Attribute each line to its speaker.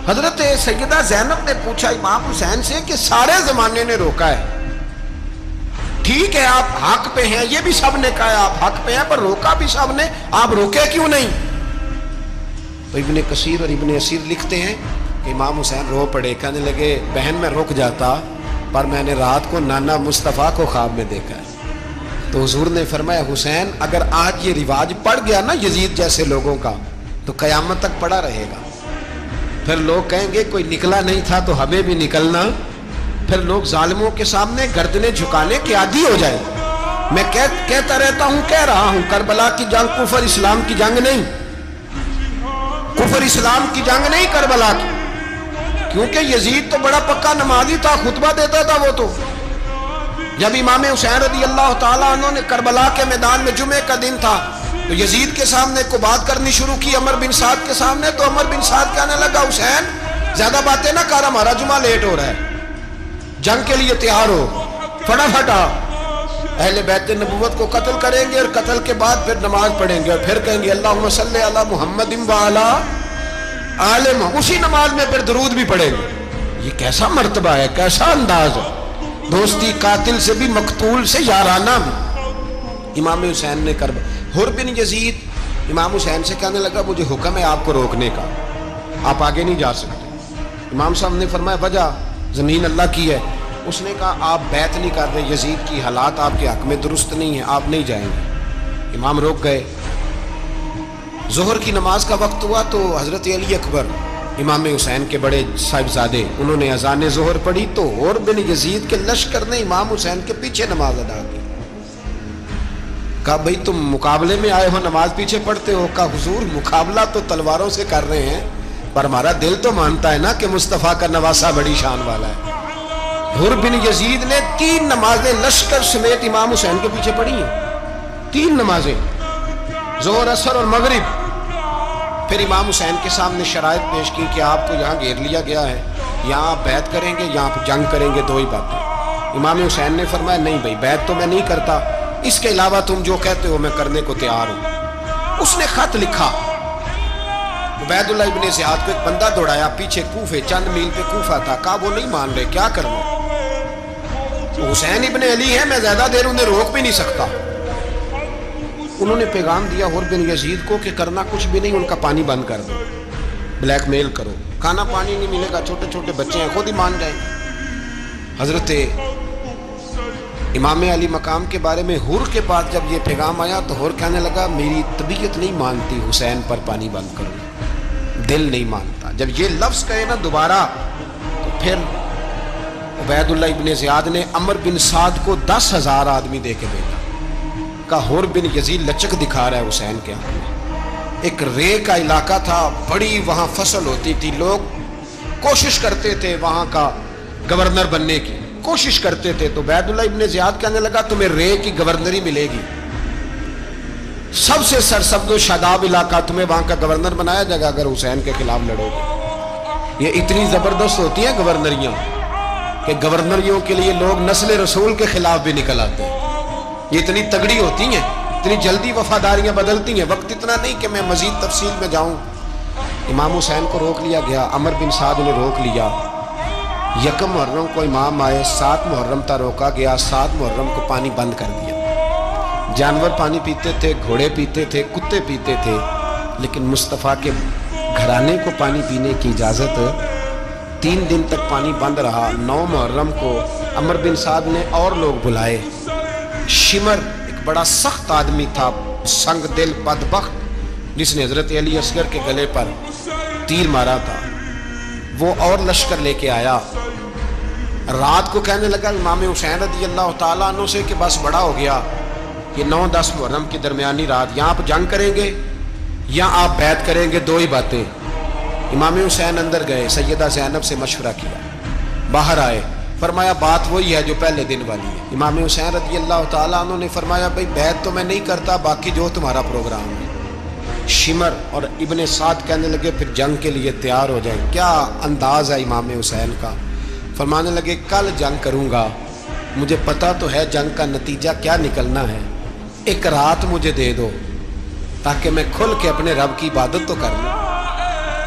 Speaker 1: حضرت سیدہ زینب نے پوچھا امام حسین سے کہ سارے زمانے نے روکا ہے، ٹھیک ہے آپ حق پہ ہیں، یہ بھی سب نے کہا ہے آپ حق پہ ہیں، پر روکا بھی سب نے، آپ روکے کیوں نہیں؟ تو ابن کثیر اور ابن اسیر لکھتے ہیں کہ امام حسین رو پڑے، کہنے لگے بہن میں رک جاتا پر میں نے رات کو نانا مصطفیٰ کو خواب میں دیکھا ہے۔ تو حضور نے فرمایا حسین اگر آج یہ رواج پڑ گیا نا یزید جیسے لوگوں کا تو قیامت تک پڑا رہے گا، پھر لوگ کہیں گے کوئی نکلا نہیں تھا تو ہمیں بھی نکلنا، پھر لوگ ظالموں کے سامنے گردنیں جھکانے کے عادی ہو جائے۔ میں کہتا رہتا ہوں، کہہ رہا ہوں، کربلا کی جنگ کفر اسلام کی جنگ نہیں، کفر اسلام کی جنگ نہیں کربلا کی، کیونکہ یزید تو بڑا پکا نمازی تھا، خطبہ دیتا تھا وہ تو۔ جب امام حسین رضی اللہ تعالیٰ عنہ نے کربلا کے میدان میں جمعے کا دن تھا تو یزید کے سامنے کو بات کرنی شروع کی عمر بن سعد کے سامنے، تو عمر بن سعد کہنے لگا حسین زیادہ باتیں نہ کر، ہمارا جمعہ لیٹ ہو رہا ہے، جنگ کے لیے تیار ہو، فٹافٹ آ، اہل بیت نبوت کو قتل کریں گے اور قتل کے بعد پھر نماز پڑھیں گے اور پھر کہیں گے اللہم صلی علی محمد وعلی آل محمد، اسی نماز میں پھر درود بھی پڑھیں گے۔ یہ کیسا مرتبہ ہے، کیسا انداز ہے، دوستی قاتل سے بھی مقتول سے یارانہ بھی۔ امام حسین نے حر بن یزید امام حسین سے کہنے لگا مجھے حکم ہے آپ کو روکنے کا، آپ آگے نہیں جا سکتے۔ امام صاحب نے فرمایا وجہ زمین اللہ کی ہے، اس نے کہا آپ بیعت نہیں کر رہے، یزید کی حالات آپ کے حق میں درست نہیں ہیں، آپ نہیں جائیں گے۔ امام روک گئے۔ ظہر کی نماز کا وقت ہوا تو حضرت علی اکبر امام حسین کے بڑے صاحبزادے انہوں نے اذان ظہر پڑھی تو حر بن یزید کے لشکر نے امام حسین کے پیچھے نماز ادا کی۔ کہا بھئی تم مقابلے میں آئے ہو نماز پیچھے پڑھتے ہو؟ کہا حضور مقابلہ تو تلواروں سے کر رہے ہیں پر ہمارا دل تو مانتا ہے نا کہ مصطفیٰ کا نواسہ بڑی شان والا ہے۔ حر بن یزید نے 3 نمازیں لشکر سمیت امام حسین کے پیچھے پڑھی ہیں، 3 نمازیں، ظہر عصر اور مغرب۔ پھر امام حسین کے سامنے شرائط پیش کی کہ آپ کو یہاں گھیر لیا گیا ہے، یہاں آپ بیعت کریں گے، یہاں جنگ کریں گے، 2 ہی باتیں۔ امام حسین نے فرمایا نہیں بھائی بیعت تو میں نہیں کرتا، اس کے علاوہ تم جو کہتے ہو میں کرنے کو تیار ہوں۔ اس نے خط لکھا، عبید اللہ ابن زیاد کو ایک بندہ دوڑایا پیچھے، کوفے چند میل پہ کوفہ تھا، کہا وہ نہیں مان رہے، کیا کرنا؟ حسین ابن علی ہے، میں زیادہ دیر انہیں روک بھی نہیں سکتا۔ انہوں نے پیغام دیا حر بن یزید کو کہ کرنا کچھ بھی نہیں، ان کا پانی بند کر دو، بلیک میل کرو، کھانا پانی نہیں ملے گا، چھوٹے چھوٹے بچے ہیں، خود ہی مان جائیں گے۔ حضرت امام علی مقام کے بارے میں حر کے پاس جب یہ پیغام آیا تو حر کہنے لگا میری طبیعت نہیں مانتی حسین پر پانی بند کرو، دل نہیں مانتا۔ جب یہ لفظ کہے نا دوبارہ تو پھر عبید اللہ ابن زیاد نے عمر بن سعد کو 10,000 آدمی دے کے بھیجا، کہا حر بن یزید لچک دکھا رہا ہے حسین کے ہاتھ میں۔ ایک رے کا علاقہ تھا، بڑی وہاں فصل ہوتی تھی، لوگ کوشش کرتے تھے وہاں کا گورنر بننے کی، کوشش کرتے تھے۔ تو عبید اللہ ابن زیاد کہنے لگا تمہیں رے کی گورنری ملے گی، سب سے سرسبز و شاداب علاقہ، تمہیں وہاں کا گورنر بنایا جائے گا اگر حسین کے خلاف لڑو گے۔ یہ اتنی زبردست ہوتی ہیں گورنریاں کہ گورنریوں کے لیے لوگ نسل رسول کے خلاف بھی نکل آتے ہیں، یہ اتنی تگڑی ہوتی ہیں، اتنی جلدی وفاداریاں بدلتی ہیں۔ وقت اتنا نہیں کہ میں مزید تفصیل میں جاؤں۔ امام حسین کو روک لیا گیا، عمر بن سعد نے روک لیا۔ 1 محرم کو امام آئے، 7 محرم تا روکا گیا، 7 محرم کو پانی بند کر دیا۔ جانور پانی پیتے تھے، گھوڑے پیتے تھے، کتے پیتے تھے، لیکن مصطفیٰ کے گھرانے کو پانی پینے کی اجازت 3 دن تک پانی بند رہا۔ 9 محرم کو عمر بن سعد نے اور لوگ بلائے۔ شمر ایک بڑا سخت آدمی تھا، سنگ دل بدبخت، جس نے حضرت علی اصغر کے گلے پر تیر مارا تھا، وہ اور لشکر لے کے آیا۔ رات کو کہنے لگا امام حسین رضی اللہ تعالیٰ عنہ سے کہ بس بڑا ہو گیا، یہ 9-10 محرم کی درمیانی رات، یہاں آپ جنگ کریں گے یا آپ بیعت کریں گے، 2 ہی باتیں۔ امام حسین اندر گئے، سیدہ زینب سے مشورہ کیا، باہر آئے، فرمایا بات وہی ہے جو پہلے دن والی ہے۔ امام حسین رضی اللہ تعالیٰ عنہ نے فرمایا بھائی بیعت تو میں نہیں کرتا، باقی جو تمہارا پروگرام ہے۔ شمر اور ابن سعد کہنے لگے پھر جنگ کے لیے تیار ہو جائیں۔ کیا انداز ہے امام حسین کا، فرمانے لگے کل جنگ کروں گا، مجھے پتا تو ہے جنگ کا نتیجہ کیا نکلنا ہے، 1 رات مجھے دے دو تاکہ میں کھل کے اپنے رب کی عبادت تو کر لوں۔